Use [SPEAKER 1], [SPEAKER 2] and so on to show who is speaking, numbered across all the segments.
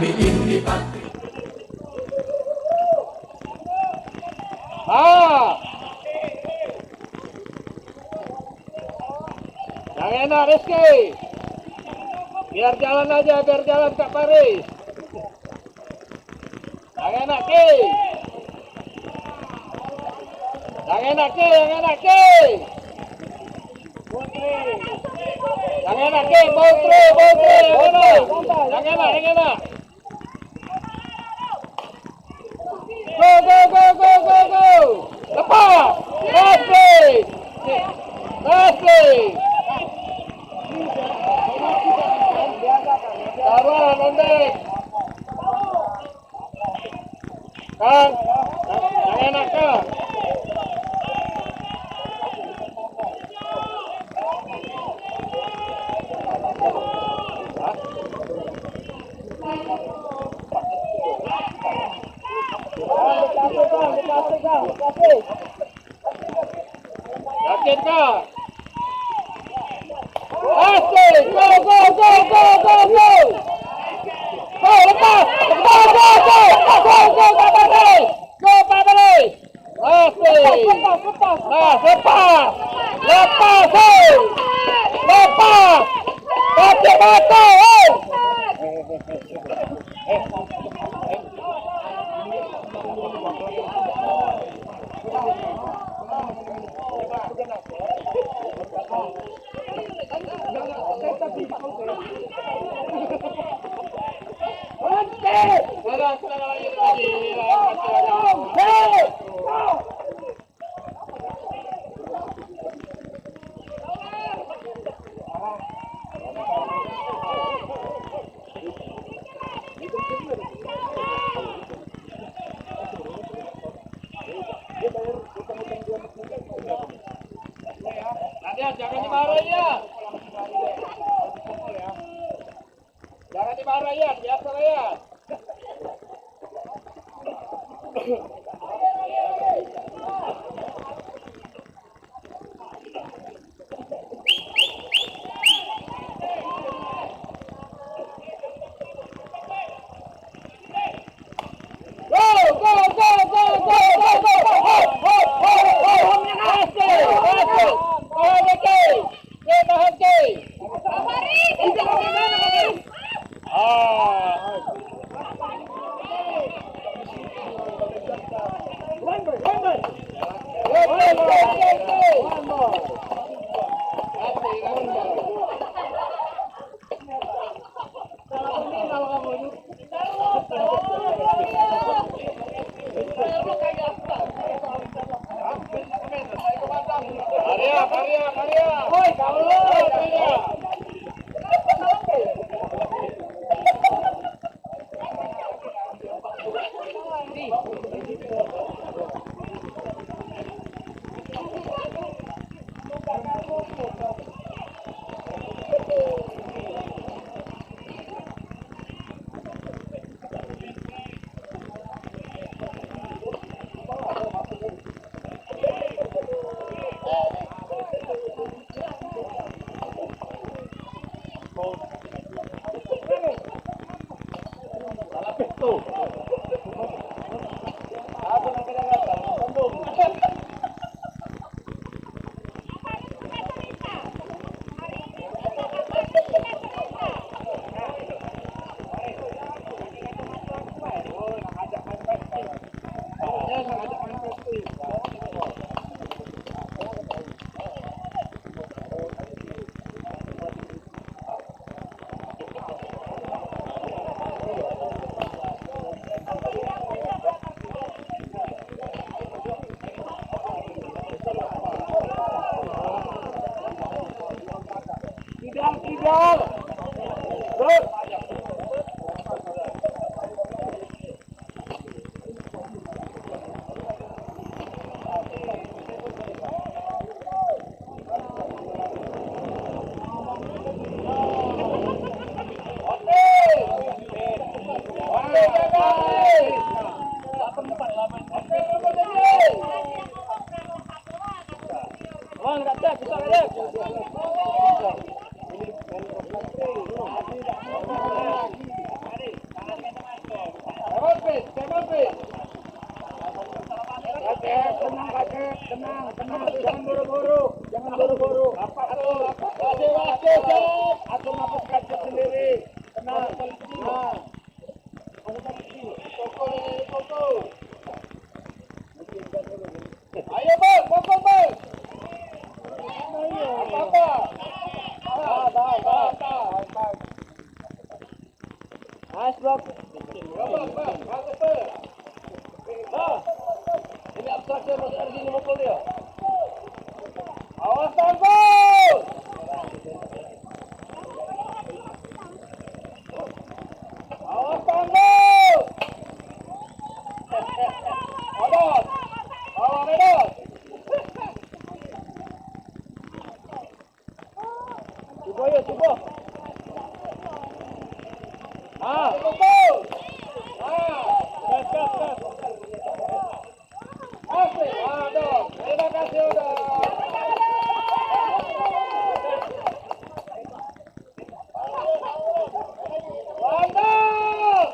[SPEAKER 1] kami ini pasti.
[SPEAKER 2] Yang enak Rizky. Biar jalan aja, biar jalan Kak Paris. Yang enak Ki. Yang enak Ki, yang enak Ki. Yang enak Ki, Putri, yang enak. Yang enak, yang enak. Go, go, go, go, go, go. Lepas. Leslie. Leslie. Sabar, Ondek. Kang, yang enak Kang. Yakin Kang? Asik, go, go, go, go, go, go. Go, lepas. Go, go, go. Go, go, Pak Paris. Go, Pak Paris. Asik. Nah, lepas. Lepas, hey. Lepas. Kaki mata, hey. Jangan dimarahin ya. Jangan dimarahin ya, biasa ya. Bang, enggak cek, bisa enggak cek? tenang kakek, tenang, jangan buru-buru, Aku nafas kakek sendiri, tenang, Ayo bang, pokok bang. Apa? Nice bang. Bang, ini abstrak ya, Mas Ardi mukul dia. Awas tanggul. Awas tanggul. Awas. Awas medot. Coba ya, coba. Betul. Gas. Asik, dong. Terima kasih udah. Mantap.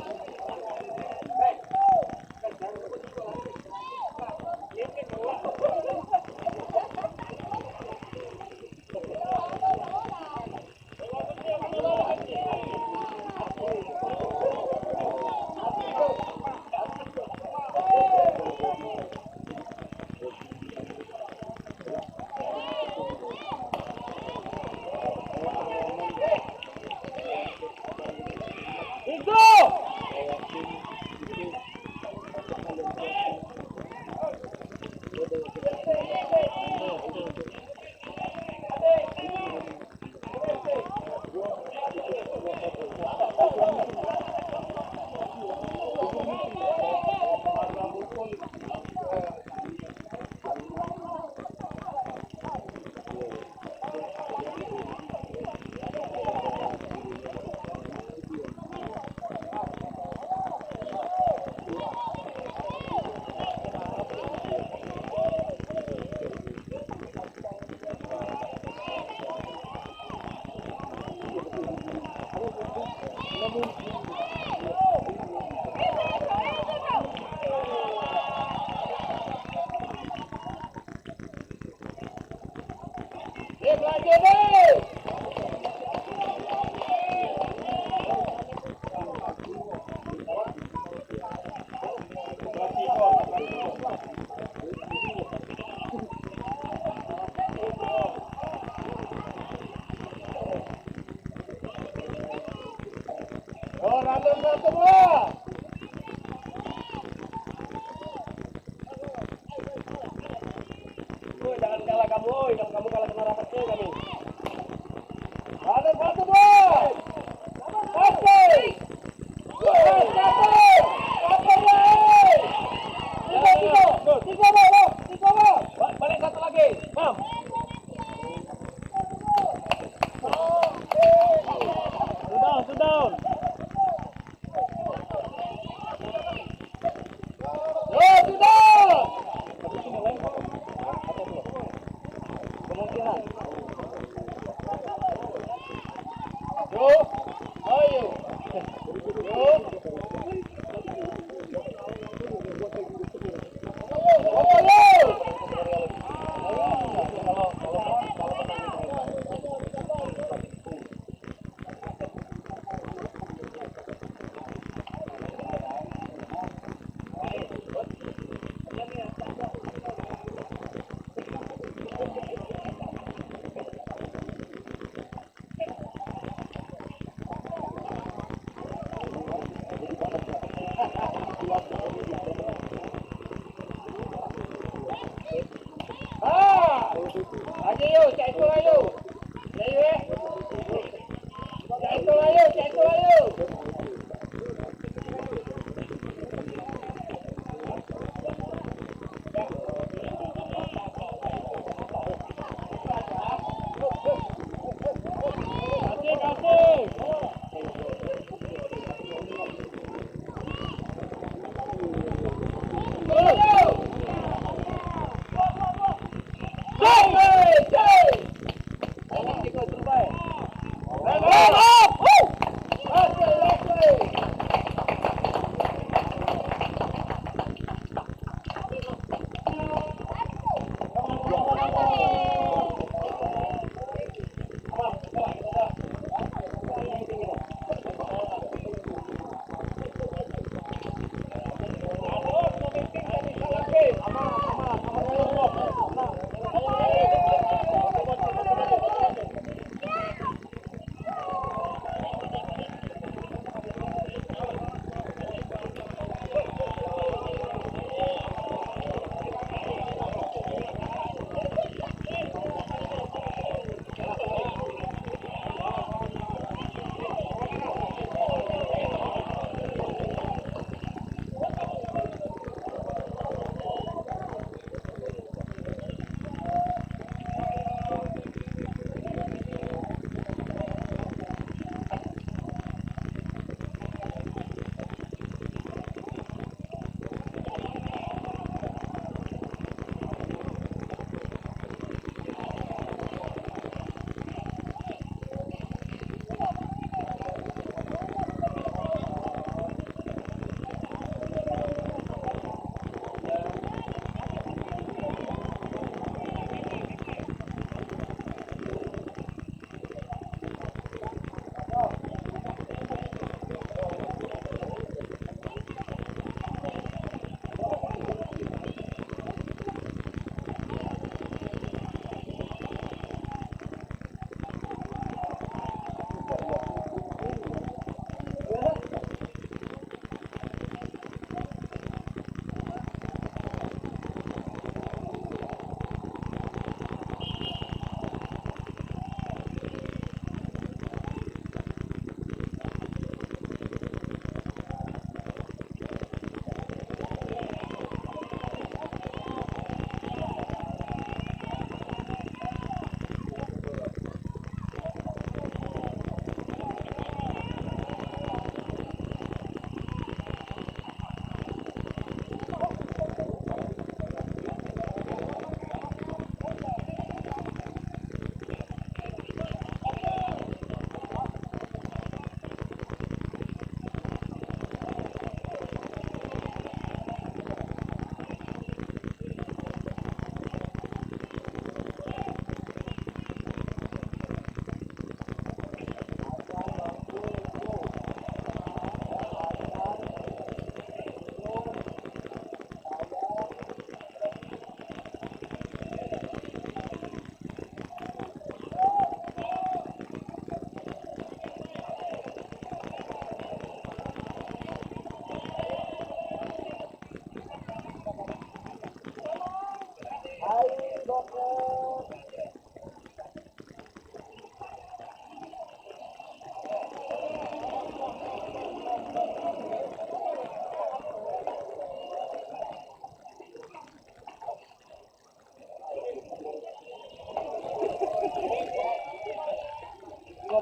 [SPEAKER 2] Lagi deh. Oh, random semua. Jangan kalah kamu, jangan kamu kalah kena rapat kami. Ada satu boy. Tiga. Balik satu lagi. Mam. Sudah. Kemungkinan. Ayo. Let's go.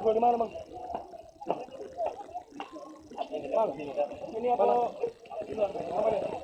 [SPEAKER 2] Ngobrol di mana, Bang? Bang, ini apa? Apa nih?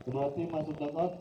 [SPEAKER 1] Kedua tim masuk ke kot.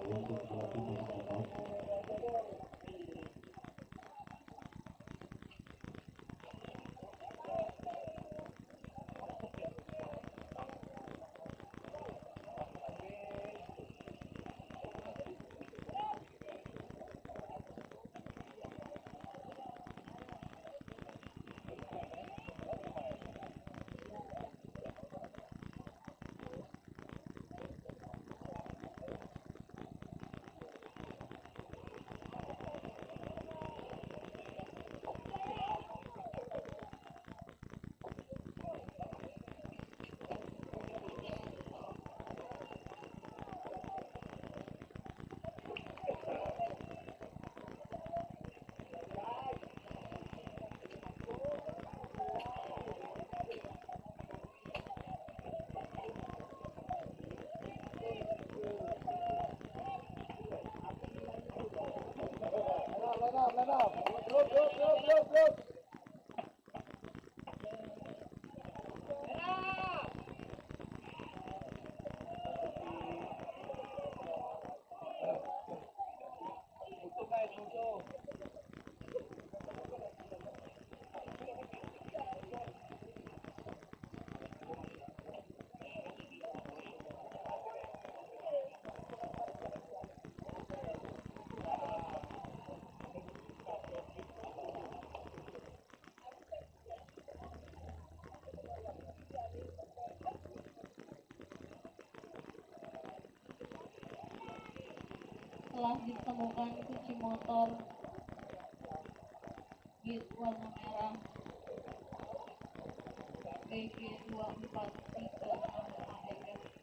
[SPEAKER 1] Untuk kedua tim masuk ke kot.
[SPEAKER 2] Let up. Look.
[SPEAKER 3] Telah ditemukan kunci motor Git warna merah BG 2436 ADF.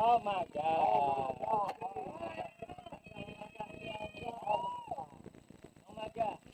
[SPEAKER 2] Oh my God. Oh my God.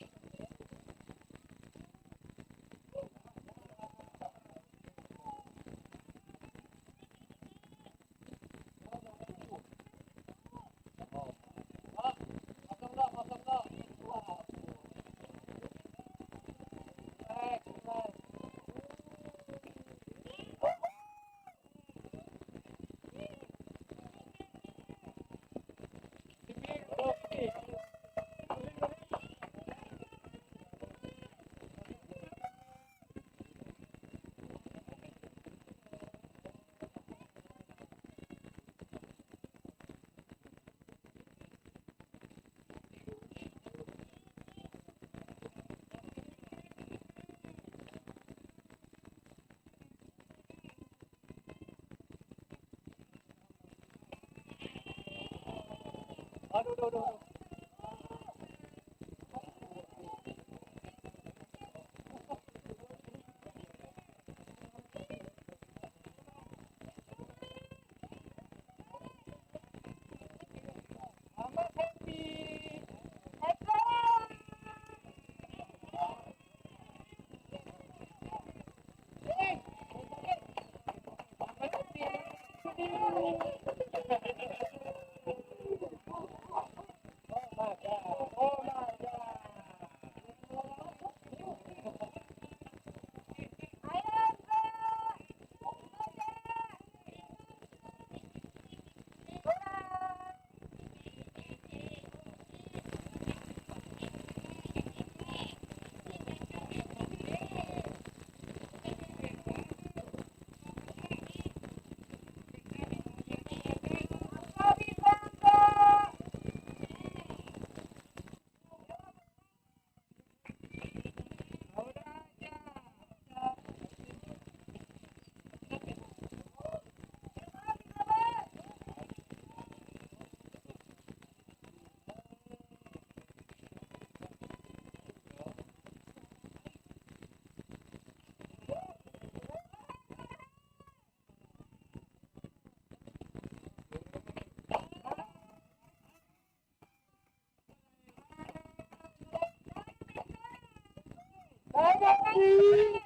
[SPEAKER 2] Aduh.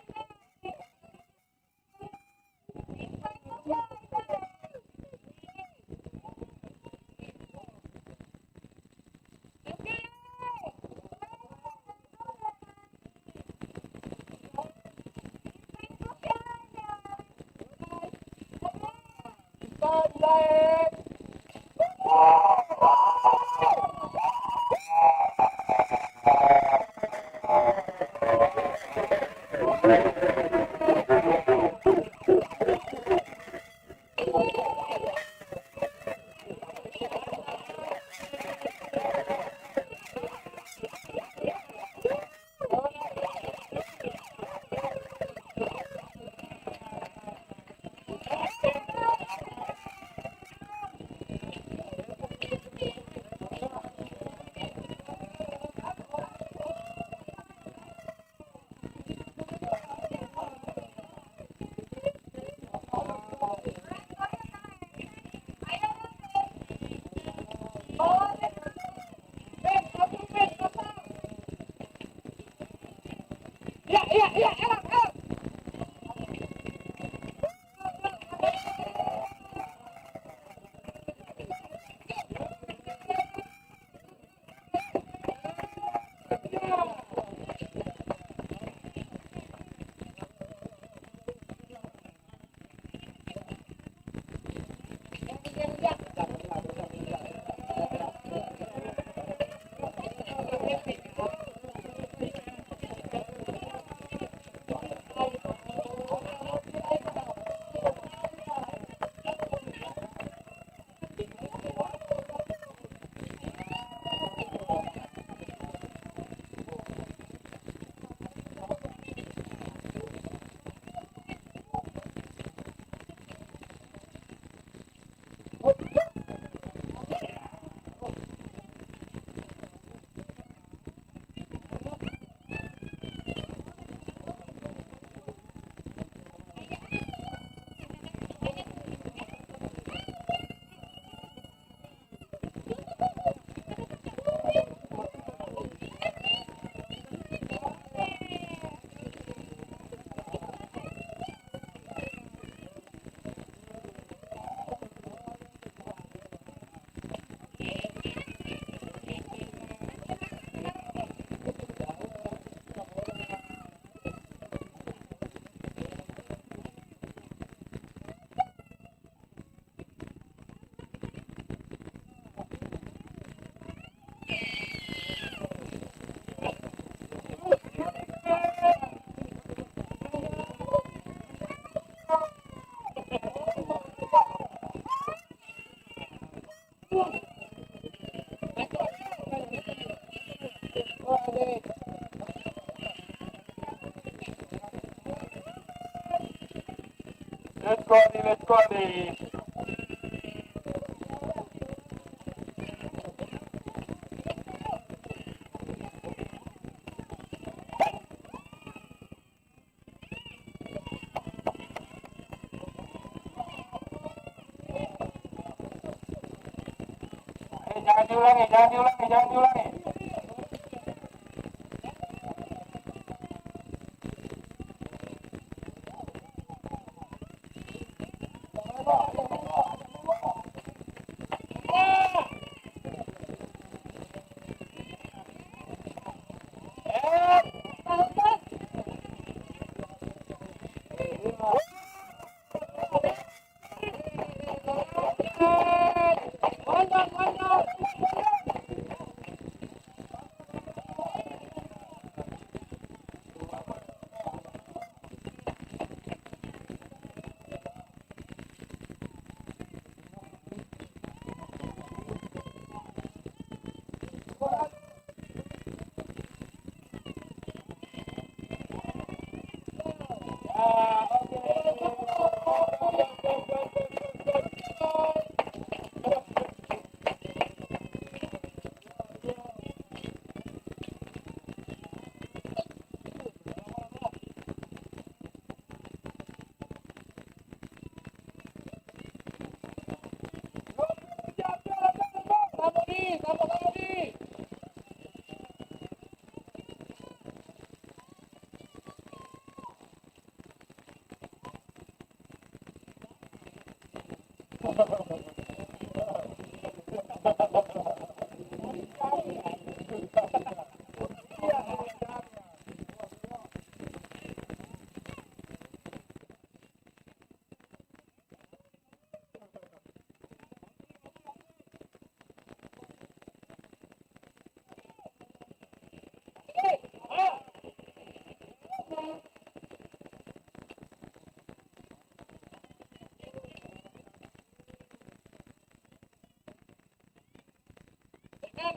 [SPEAKER 2] Let's go, Adi, let's go, Adi. Jangan diulangi, jangan diulangi, jangan diulangi.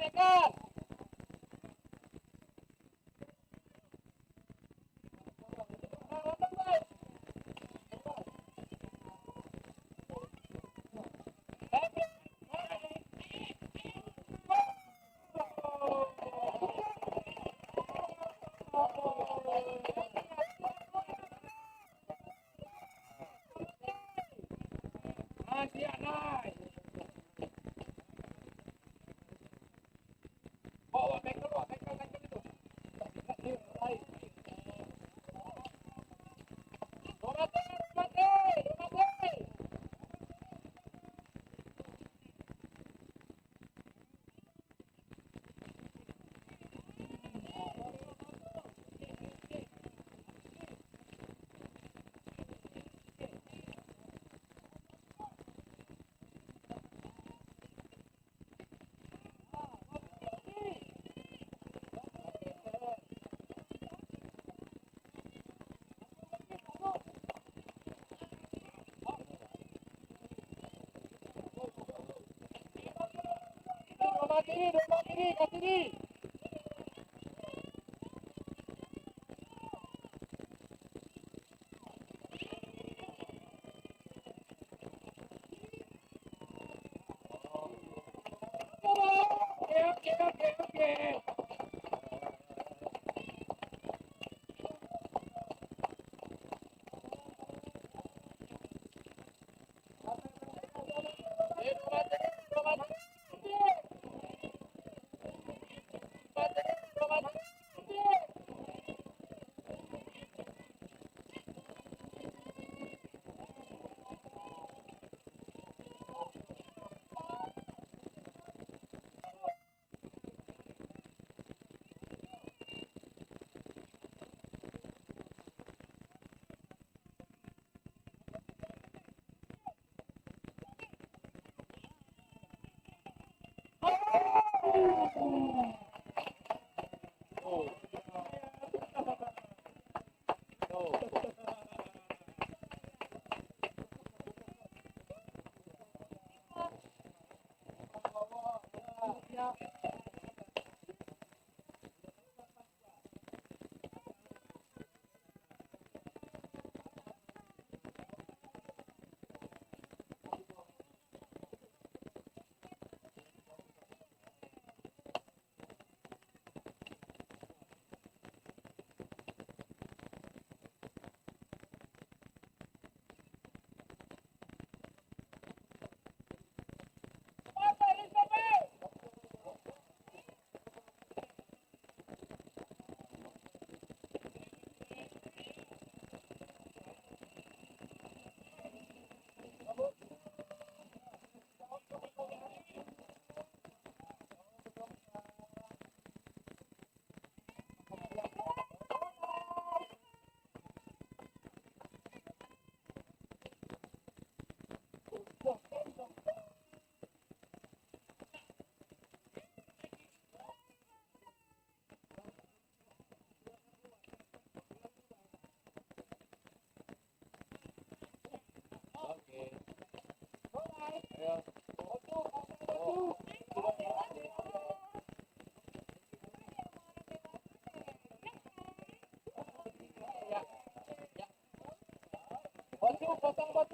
[SPEAKER 2] Dekat. Domba kiri, ke kiri. Okey. Batu.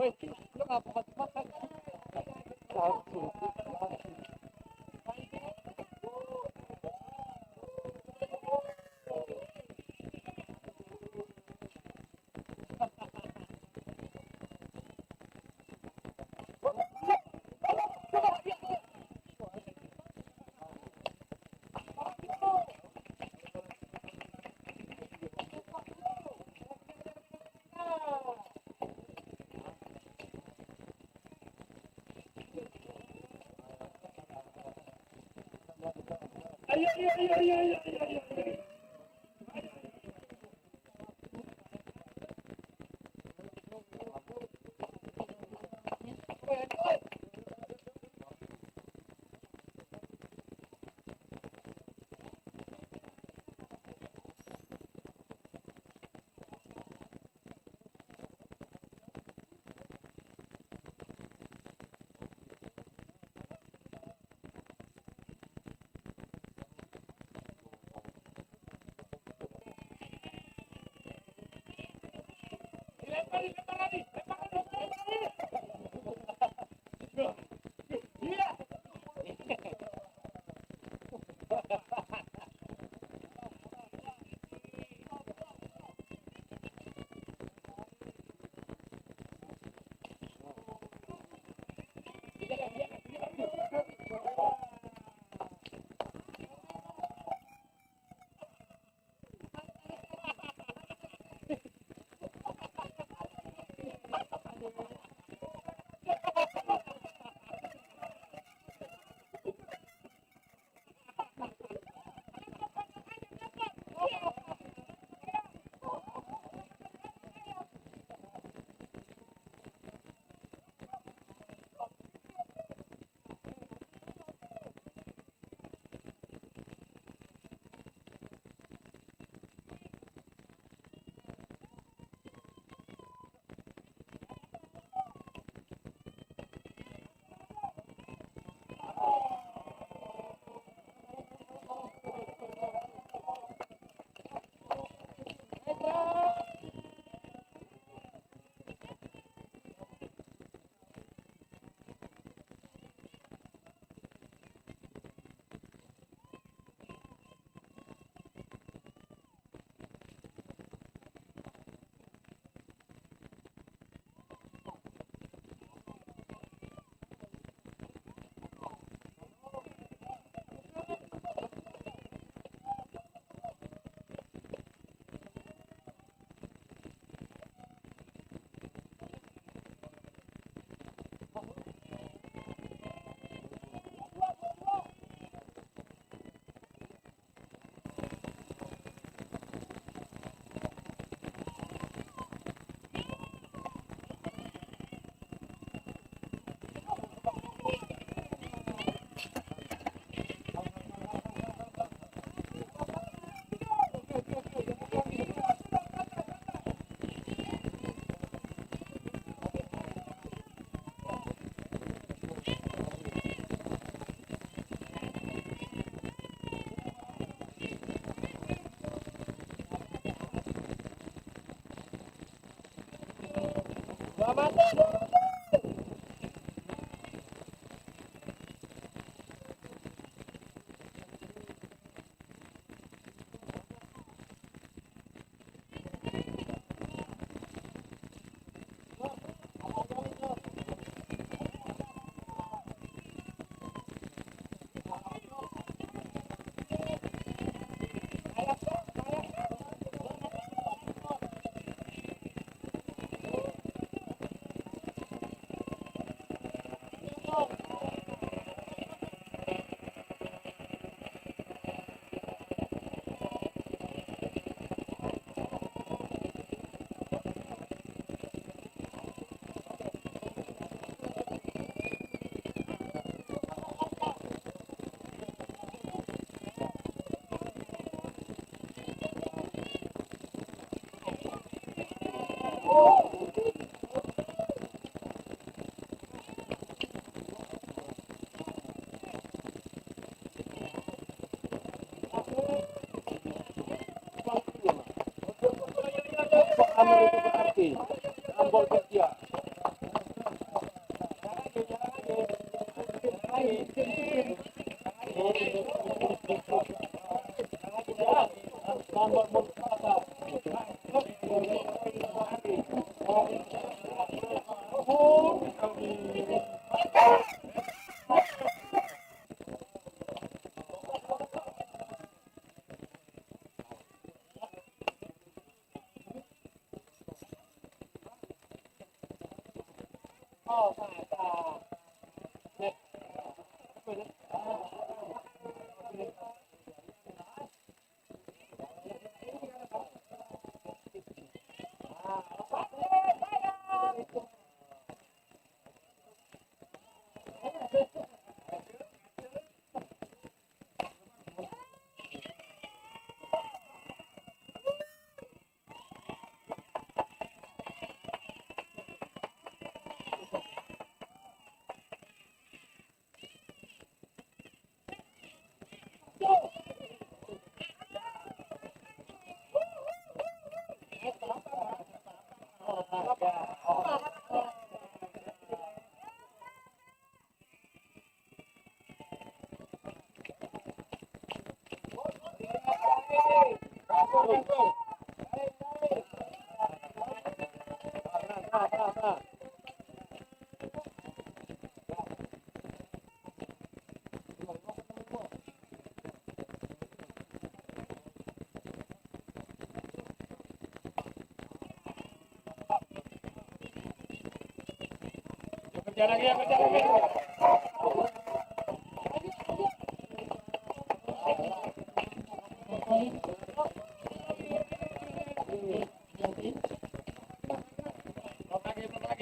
[SPEAKER 2] Lu ngapa makan? Langsung. Ambol Belgia. Kerja lagi ya, kerja lagi. Blok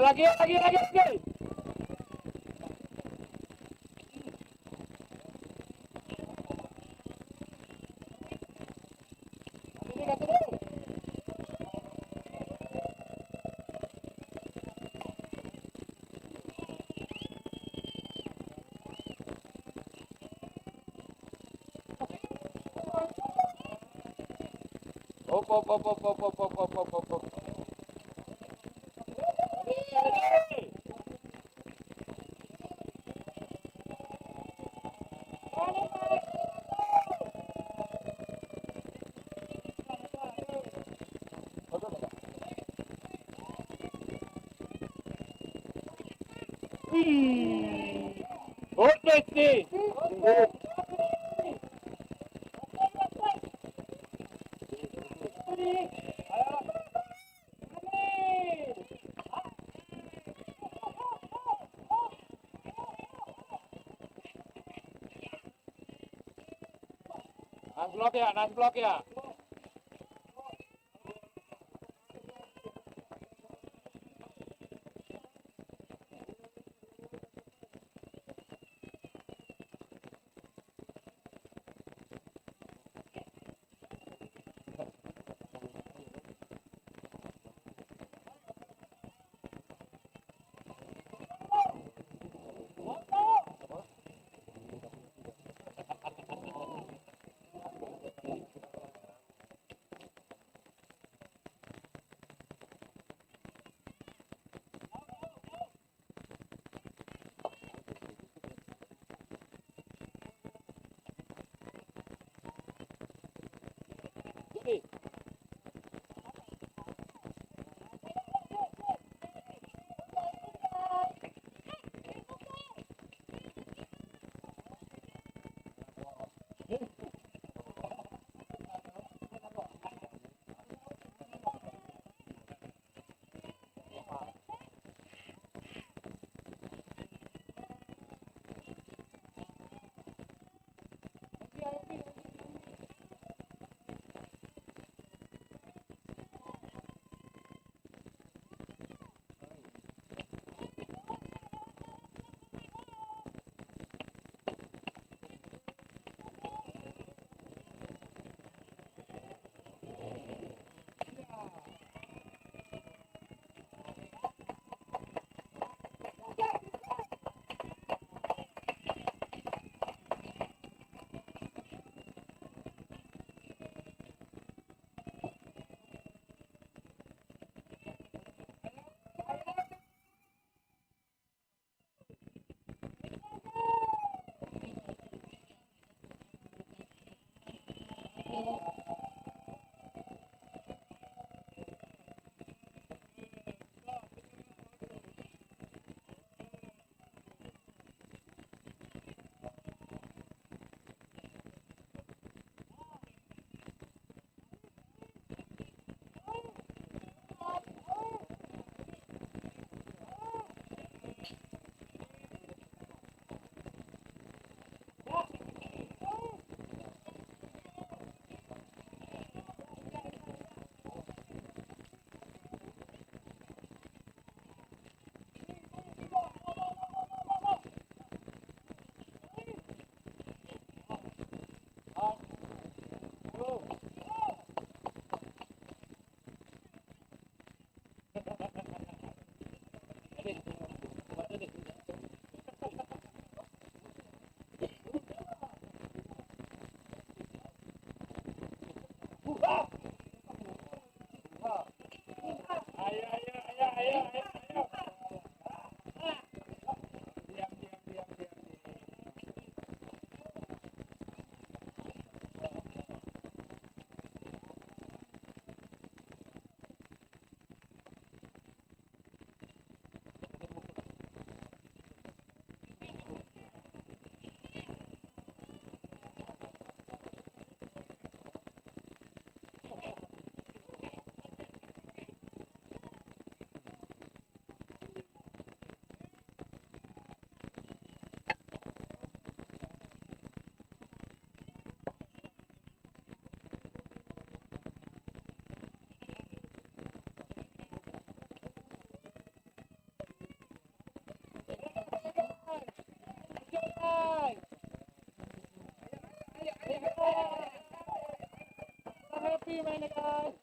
[SPEAKER 2] lagi. Ayo lagi. Op. Good Messi. Nice block ya. Happy mainnya guys.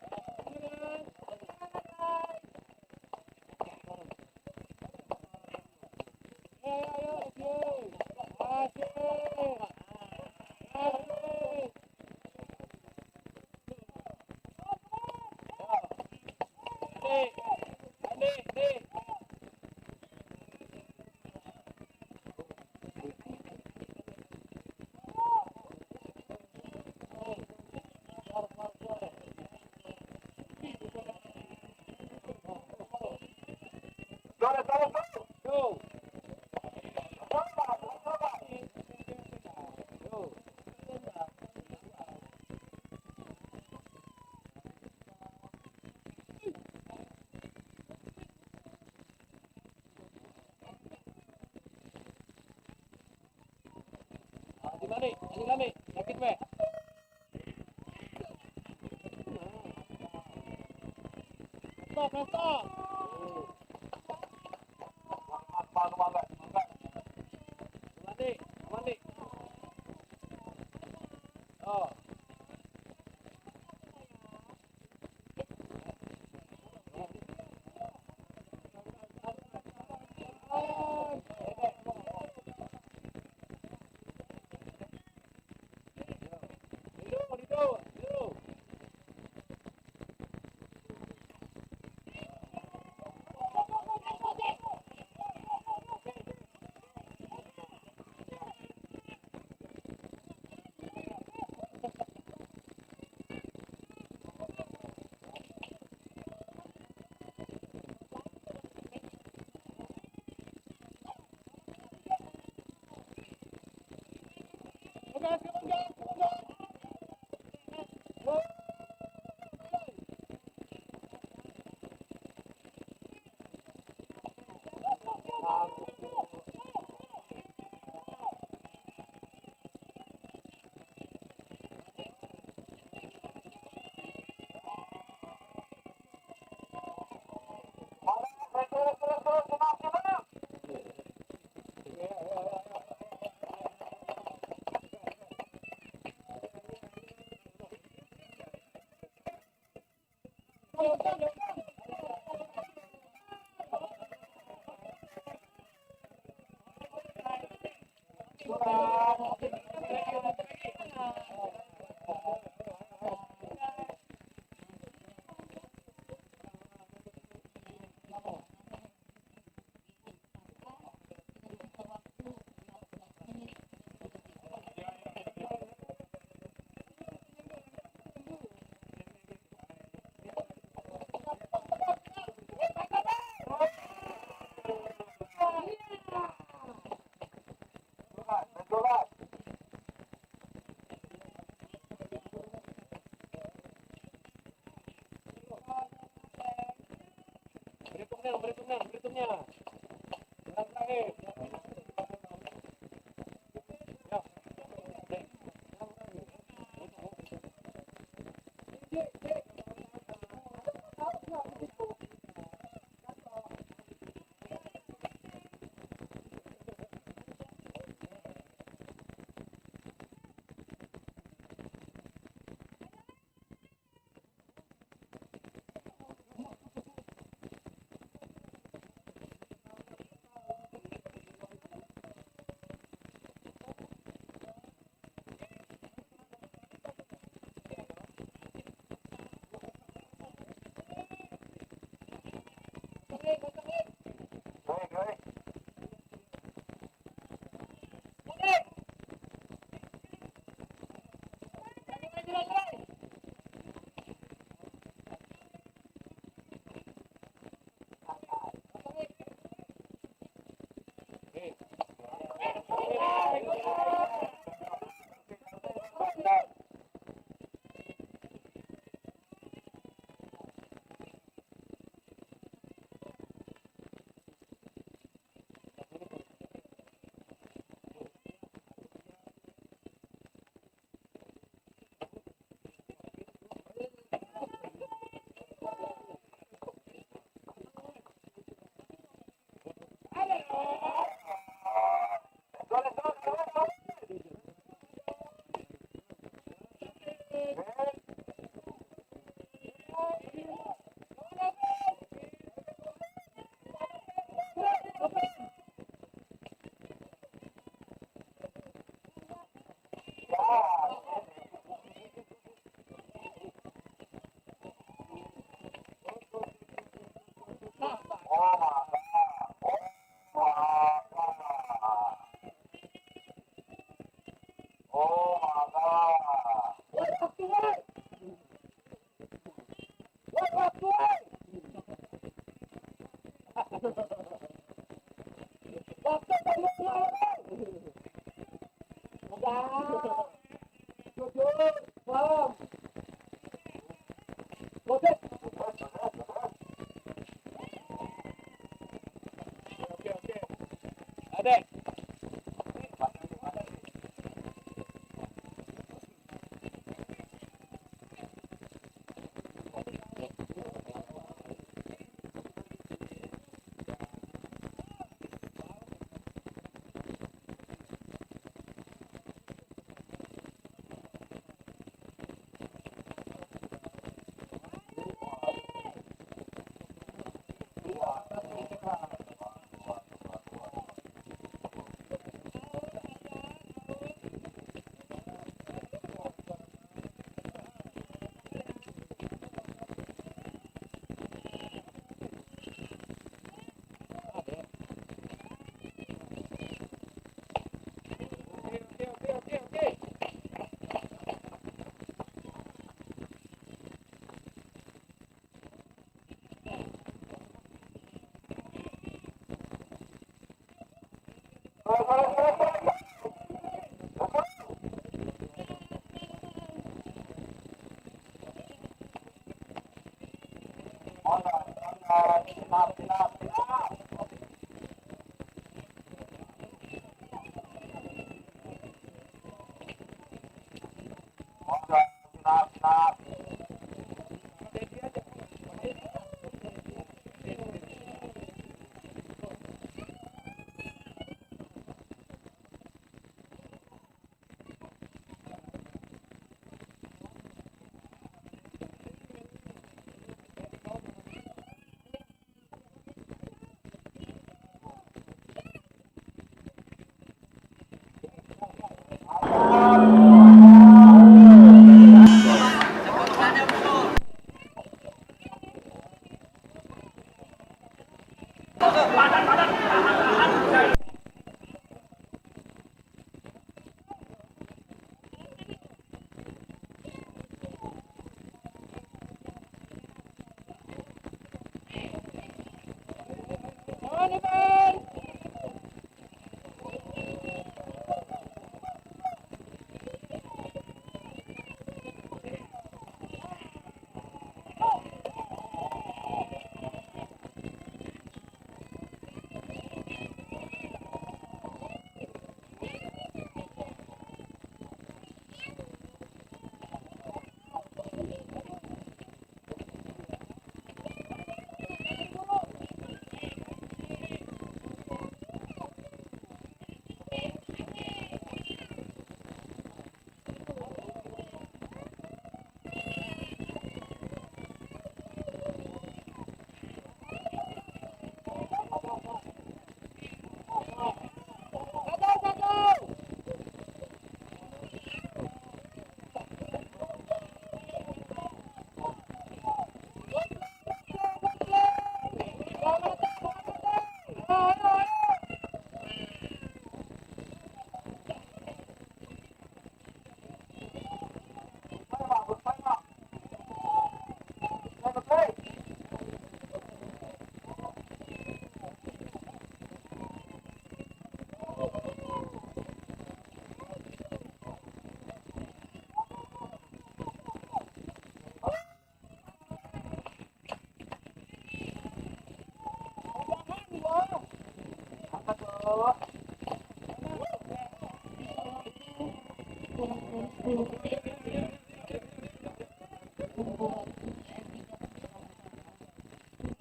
[SPEAKER 2] Go! Balik. Lagi. Sakit weh. Stop. Balik. Oh. Dito. Berhitungnya. Jalan terakhir. Adek.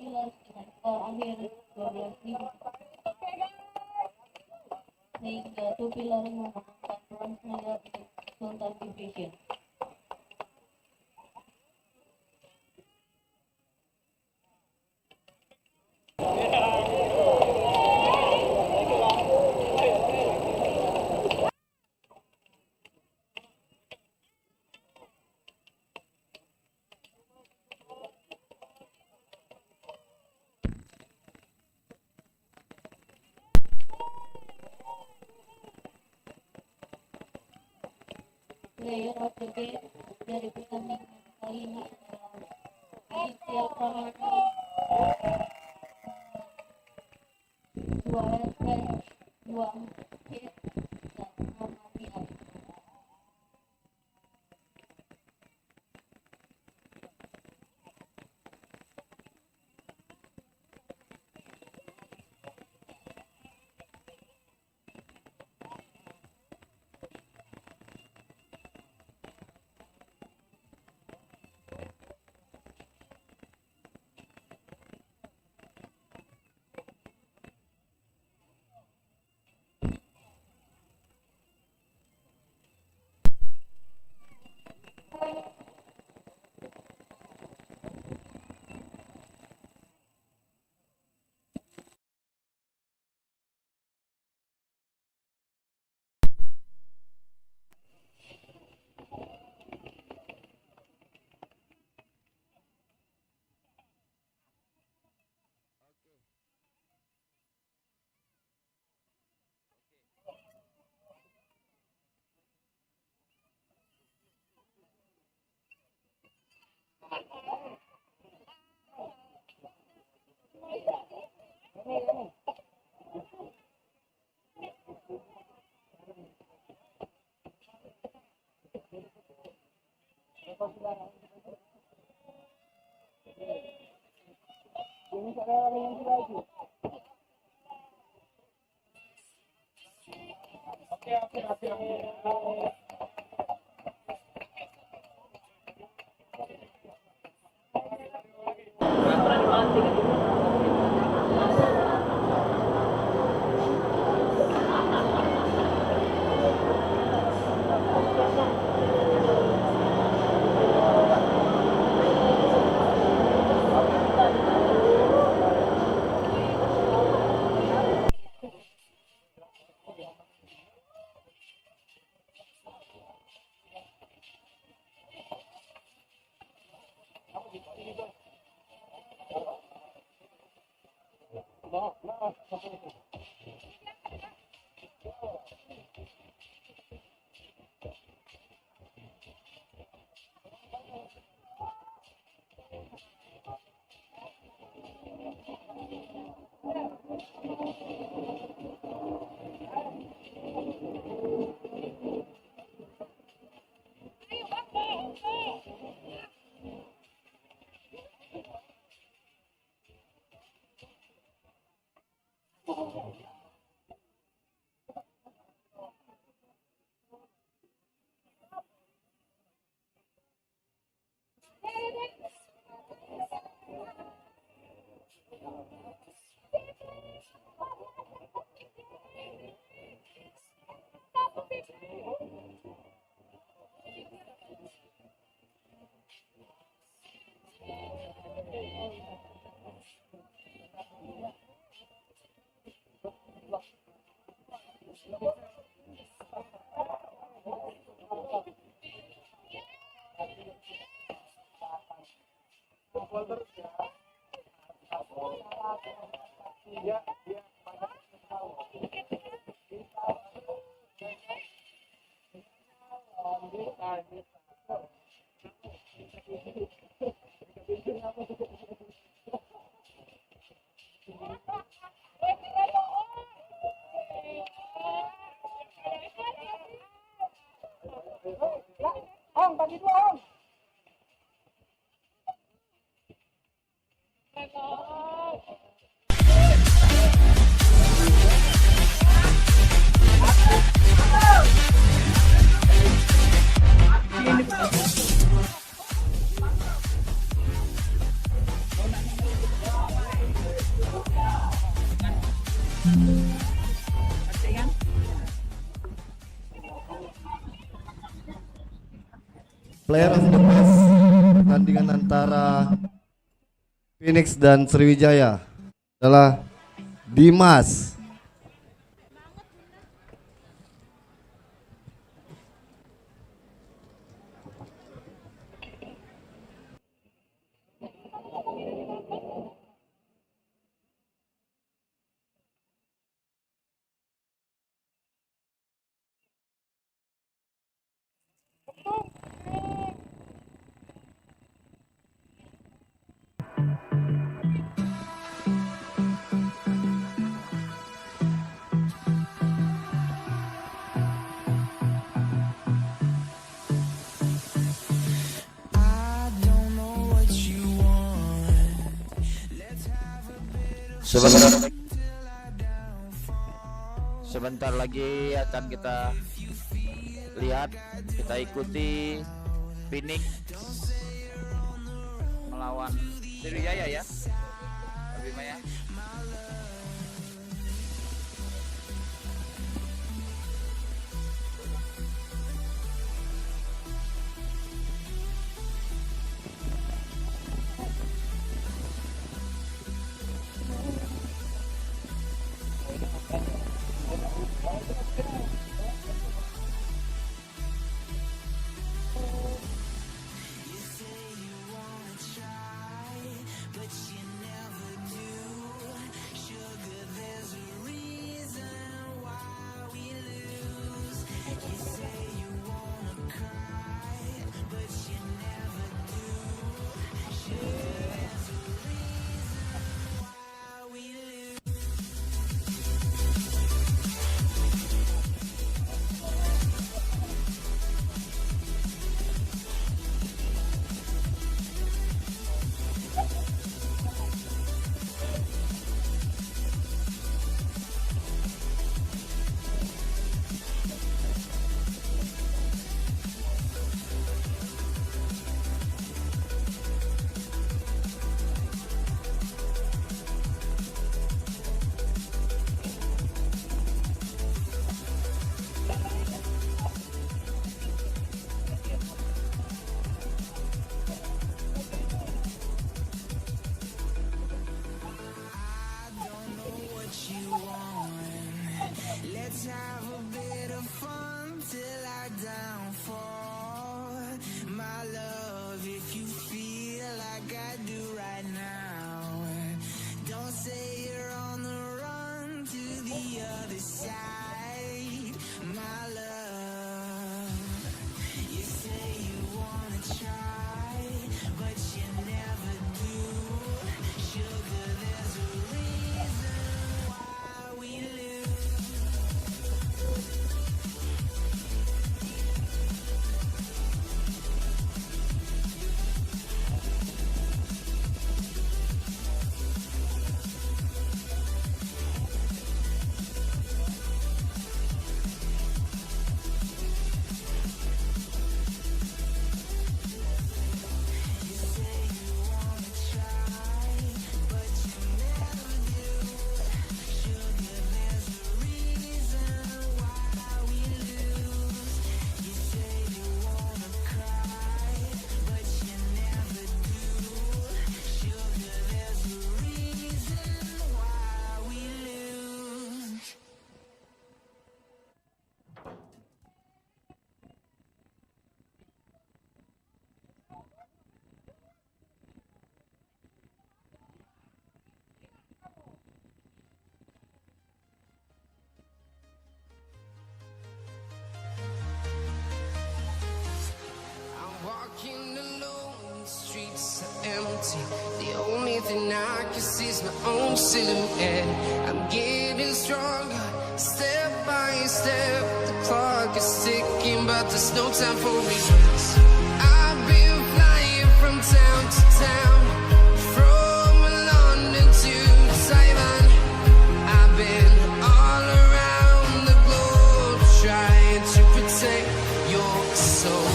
[SPEAKER 3] Pilar dengan skor akhir 12.000 sehingga Two Pilar memenangkan bronze medal untuk Sultan Division. Player of the game dari pertandingan kali ini adalah Aditya Pramana, 2 advance, 2 hit, dan 6 RBI.
[SPEAKER 2] Om, bagi dua om.
[SPEAKER 4] Player of the match pertandingan antara Phoenix dan Sriwijaya adalah Dimas.
[SPEAKER 5] Sebentar lagi akan kita lihat, kita ikuti Phoenix melawan Sriwijaya ya, Bima ya.
[SPEAKER 6] downfall. My love, if you feel like I do right now, don't say you're on the run to the other side. My love, you say you wanna try, but you never do. Sugar, there's a reason why we lose. I'm walking alone, the streets are empty. The only thing I can see is my own silhouette. I'm getting stronger, step by step. The clock is ticking, but there's no time for regrets. I've been flying from town to town, from London to Taiwan. I've been all around the globe, trying to protect your soul.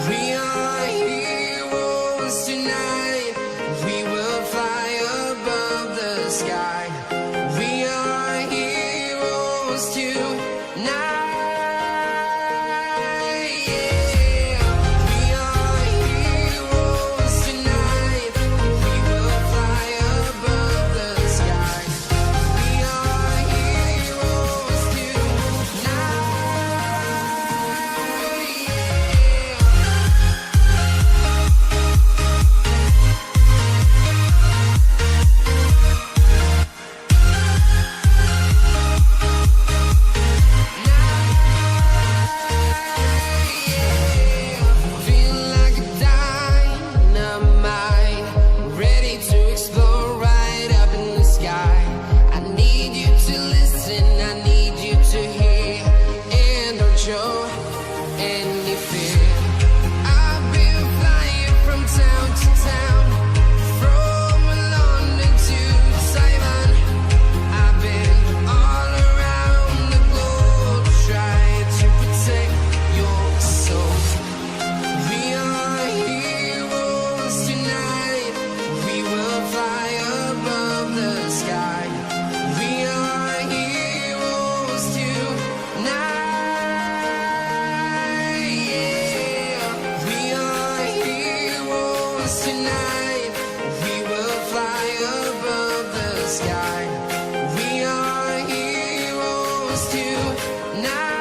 [SPEAKER 6] We are heroes tonight. We will fly above the sky. We are heroes tonight. Yeah. We are heroes tonight. We will fly above the sky. We are heroes tonight. Feel like a dynamite, ready to explode right up in the sky. I need you to listen, I need you to hear, and don't show any fear. I've been flying from town to town, from London to Taiwan. I've been all around the globe, trying to protect your soul. We are heroes tonight. We will fly above the sky. We are heroes tonight. Yeah. We are heroes tonight. We will fly above the sky. We are heroes tonight.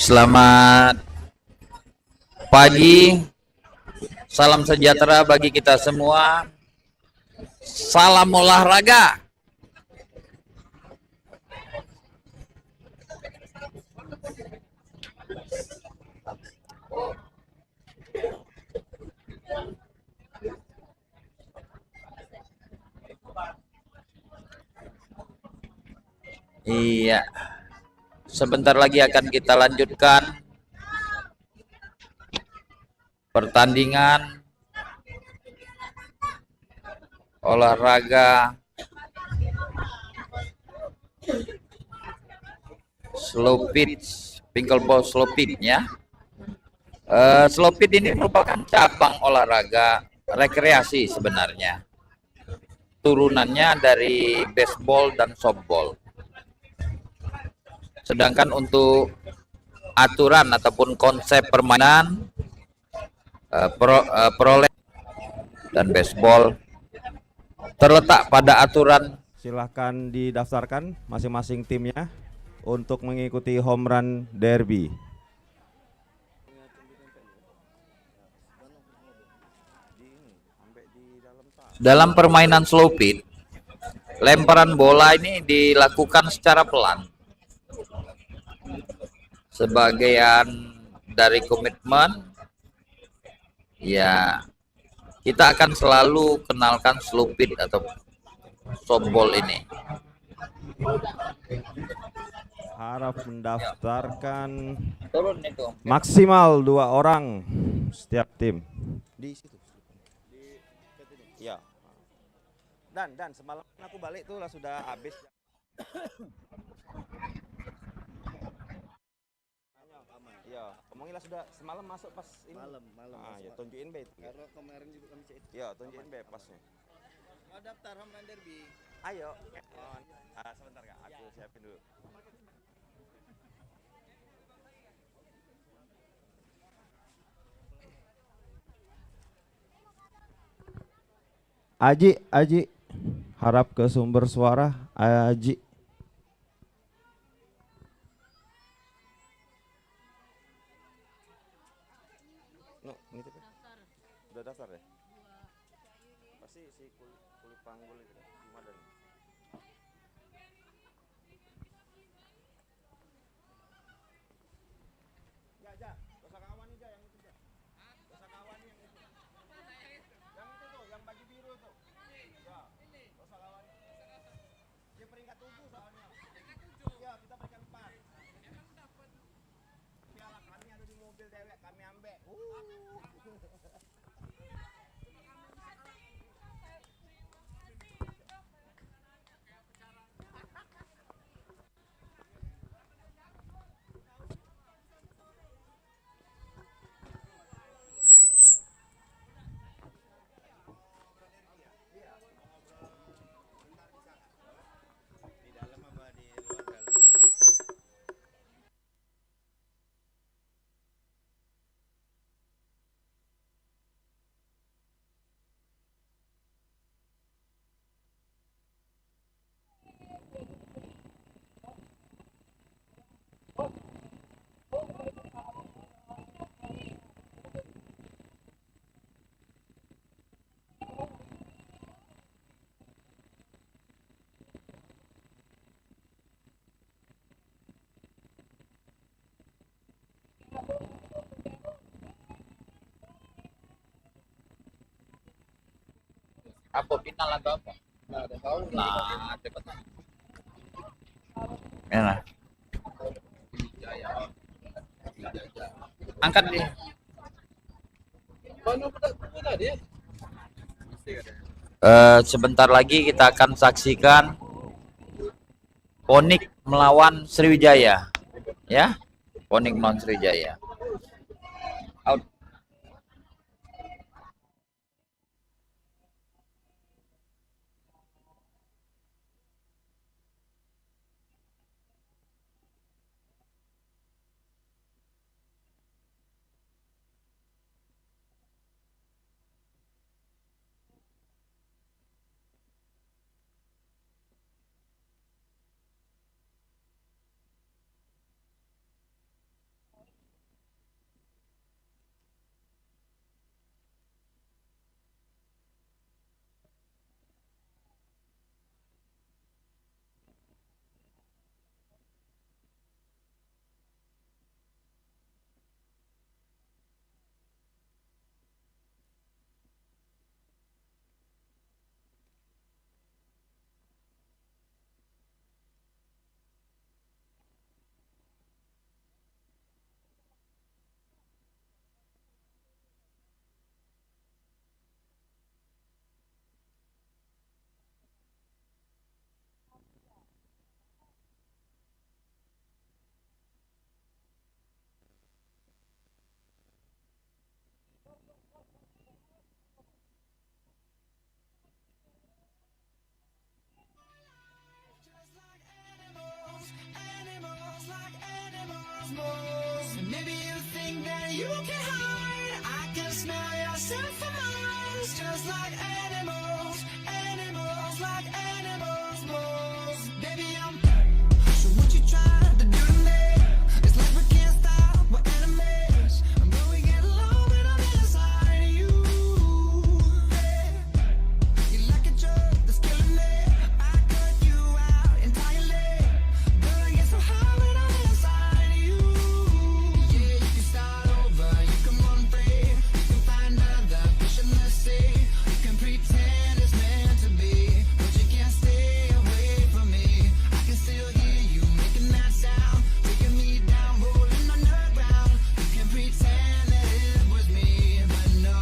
[SPEAKER 5] Selamat pagi, salam sejahtera bagi kita semua. Salam olahraga. Iya. sebentar lagi akan kita lanjutkan pertandingan olahraga slow pitch, pickleball slow pitch ya. Slow pitch ini merupakan cabang olahraga rekreasi sebenarnya. Turunannya dari baseball dan softball. Sedangkan untuk aturan ataupun konsep permainan pro dan baseball terletak pada aturan.
[SPEAKER 7] Silahkan didaftarkan masing-masing timnya untuk mengikuti home run derby.
[SPEAKER 5] Dalam permainan slow pitch, lemparan bola ini dilakukan secara pelan. Sebagian dari komitmen, ya kita akan selalu kenalkan slow pitch atau softball ini.
[SPEAKER 7] Harap mendaftarkan
[SPEAKER 5] Turun itu.
[SPEAKER 7] maksimal 2 orang setiap tim. Di situ. Iya. Dan semalam aku balik tuh lah sudah habis. Iya, omongilah sudah semalam masuk pas ini. Malam. Ah, ya tunjukin be itu. Karena kemarin juga kami cek. Iya, tunjukin be pasnya. Mau daftar home run derby. Ayo. Sebentar Kak, aku siapin dulu. Aji, harap ke sumber suara, Aji. No, gitu kan? Udah daftar ya? Pasti si kulit panggul itu belum ada nih. Ja, dosa kawan nih yang itu ja. Dosa kawan yang itu. Yang itu tuh, yang baju biru tuh. Ya, dosa kawan. Dia peringkat 7 soalnya. Ya, kita peringkat 4. Emang dapat piala kami ada di mobil dewek, kami ambek.
[SPEAKER 5] Apa final atau apa? Nah, cepat. Enak. Angkat nih. Sebentar lagi kita akan saksikan Ponik melawan Sriwijaya, ya. Ponik melawan Sriwijaya. Out.
[SPEAKER 6] you can hide. I can smell yourself from miles, just like animals, animals like animals, moles. Baby, I'm so what you trying to do to me? It's like we can't stop, we're enemies. And when we get low, but I'm inside you. Hey, you like a drug that's killing me. I cut you out entirely. But I get so high when I'm inside you. Yeah, you can start over, you can run free. You can find other fish in the sea. You can pretend it's meant to be, but you can't stay away from me. I can still hear you making that sound, taking me down, rolling on the ground. You can pretend that it was me, but no.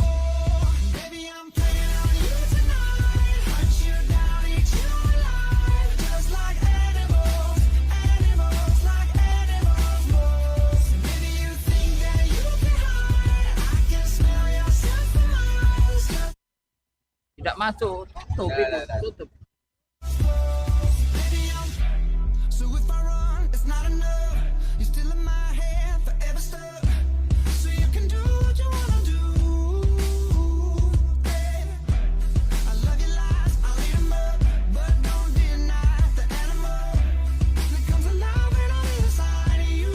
[SPEAKER 6] Oh, baby, I'm playing on you tonight. Hunt you down, eat you alive, just like animals, animals like animals, moles. And maybe you think that you can hide. I can smell yourself from miles.
[SPEAKER 5] Tidak masuk, tutup itu, tutup.
[SPEAKER 6] Baby, so if I run, it's not enough. You're still in my head, forever stuck. So you can do what you wanna do. Hey, I love your lies, I'll eat 'em up, but don't deny the animal that comes alive when I'm inside of you.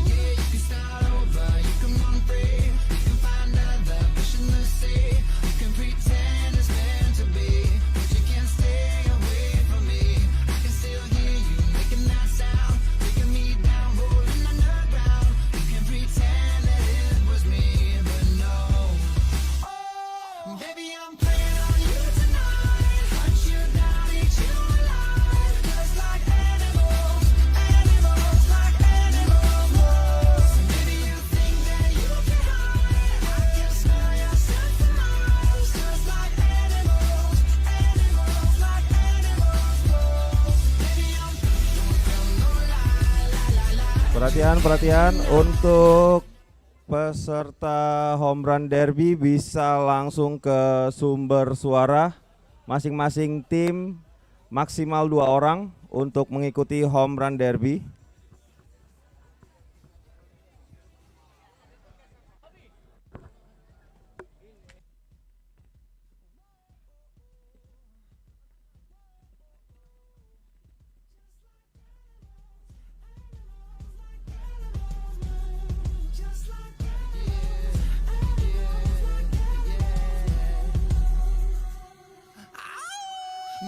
[SPEAKER 6] Yeah, you can start over, you can run free, you can find other fish in the sea. You can pretend it's meant to be, but you can't stay away from me. I can still hear you making that sound, taking me down, rolling on the ground. You can pretend that it was me, but no. Oh, baby, I'm playing on you tonight. Hunt you down, eat you alive, just like animals, animals like animals, moles. And maybe you think that you can hide. I can smell yourself from miles, just like animals, animals like animals, moles. Baby, I'm don't tell no lie, lie, lie, lie.
[SPEAKER 7] Perhatian untuk peserta home run derby bisa langsung ke sumber suara. Masing-masing tim maksimal 2 orang untuk mengikuti home run derby.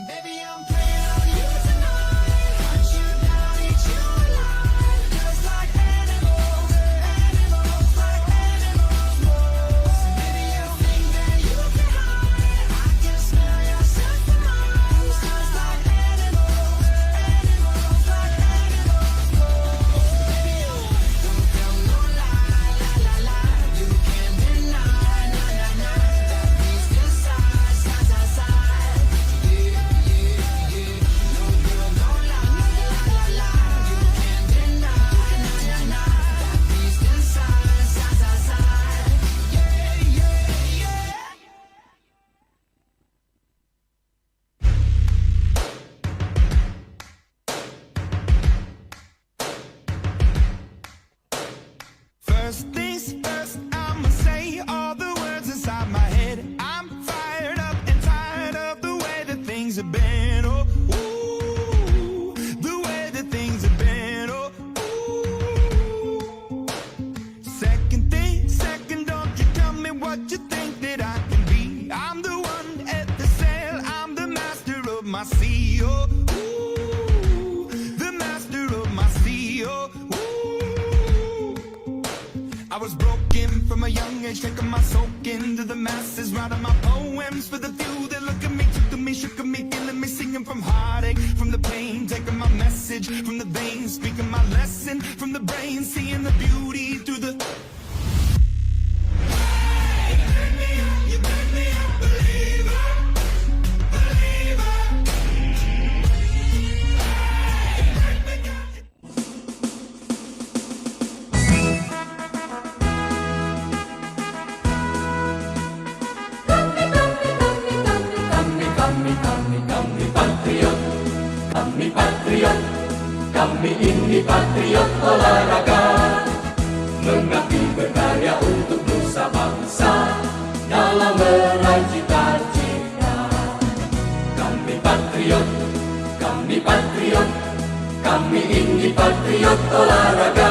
[SPEAKER 6] Baby, I'm playing on you tonight. Hunt you down, eat you alive, just like animals, animals like animals, moles. And maybe you think that you can hide. I can smell yourself from miles, just like animals, animals like animals, moles. Baby, don't tell no lie, lie, lie, lie. You can't deny, nah, nah, nah, that beast inside, side, side, side. Yeah, yeah, yeah. No girl, no lie, lie, lie, lie. You can't deny, nah, nah, nah, that beast inside, side, side, side. Yeah, yeah, yeah. First things first, I'ma say all the words inside my head. I'm fired up and tired of the way that things have been. Oh, ooh, the way that things have been. Oh, ooh. Second thing, second, don't you tell me what you think that I can be. I'm the one at the sail, I'm the master of my sea. Oh, ooh, the master of my sea. Oh, ooh. I was broken from a young age, taking my soak into the masses, writing my poems for the few that look at me, took to me, shook at me, feeling me, singing from heartache, from the pain, taking my message from the veins, speaking my lesson from the brain, seeing the beauty through the. Hey, you burn me up, believer, believer.
[SPEAKER 8] Kami ini patriot olahraga, mengabdi berkarya untuk nusa bangsa dalam meraih cita-cita. Kami patriot, kami patriot, kami ini patriot olahraga.